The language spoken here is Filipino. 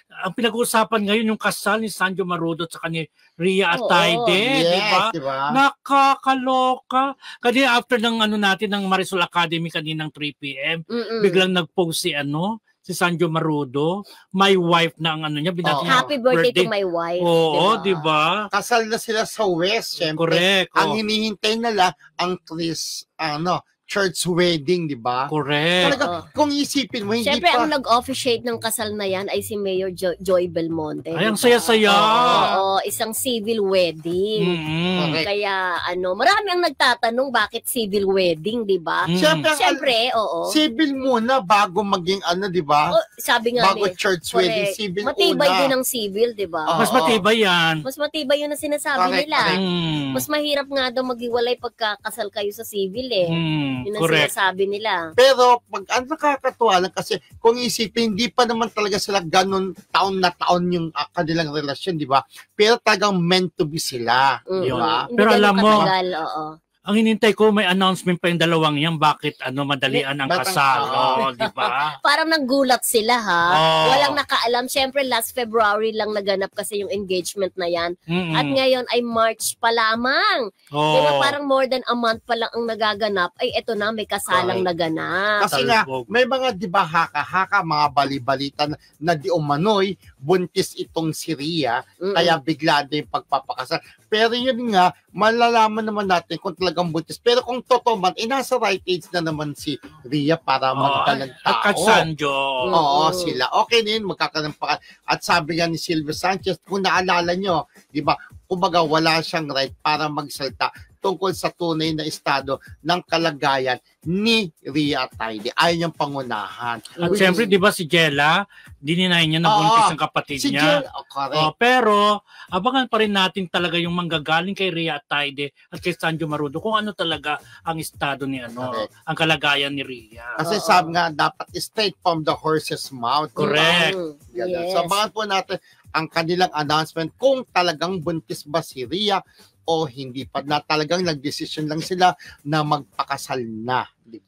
ang pinag-uusapan ngayon yung kasal ni Sanjo Marudo at ni Rhea Atayde, Yes, di ba? Nakakaloka. Kanina after ng natin ng Marisol Academy kaninang 3 PM, biglang nag-post si Sanjo Marudo, my wife na ang niya, binati niya. Happy birthday to my wife. Oo, di ba? Kasal na sila sa West, syempre. Correct. Ang hinihintay nila ang church wedding, di ba? Correct. Talaga, kung isipin mo, hindi Siyempre, pa... ang nag-officiate ng kasal na yan ay si Mayor Joy Belmonte. Ay, ang saya-saya. Oo, isang civil wedding. Kaya, marami ang nagtatanong bakit civil wedding, di ba? Siyempre, oo. Civil muna bago maging di ba? Sabi nga bago church wedding, civil matibay una. Din ang civil, di ba? Mas matibay yan. Mas matibay yun ang sinasabi nila. Mas mahirap nga daw maghiwalay pagkakasal kayo sa civil Yun ang sinasabi nila. Pero pag nakakatuwa lang kasi kung isipin, hindi pa naman talaga sila ganun taon na taon yung kanilang relasyon, di ba? Pero talagang meant to be sila, di ba? Pero alam mo, ang hinintay ko may announcement pa yung dalawang yan, bakit madalian ang kasal, di ba? Parang nanggulat sila Walang nakaalam. Siyempre last February lang naganap kasi yung engagement na yan. At ngayon ay March pa lamang. Diba parang more than a month pa lang ang nagaganap, ay eto na may kasalang naganap. Kasi nga, may mga di ba haka-haka, mga bali-balita na di umano'y buntis itong si Rhea, kaya bigla din yung pagpapakasal. Pero yun nga, malalaman naman natin kung talagang buntis. Pero kung totoo man, nasa right age na naman si Rhea para magdalang tao. At Sanjo. Oo, sila. Okay din, magkakaroon pa. At sabi nga ni Silvia Sanchez, kung naalala nyo, di ba, kumbaga wala siyang right para magsalta tungkol sa tunay na estado ng kalagayan ni Rhea Atayde. Ayaw niyang pangunahan. At siyempre, di ba si Jella, dininay niya na buntis ang kapatid niya. Pero, abangan pa rin natin talaga yung manggagaling kay Rhea Atayde at kay Sanjo Marudo kung ano talaga ang estado ni ang kalagayan ni Rhea. Kasi sabi nga, dapat straight from the horse's mouth. Correct. Yes. So, abangan po natin ang kanilang announcement kung talagang buntis ba si Rhea o hindi pa, na talagang nagdesisyon lang sila na magpakasal na, di ba?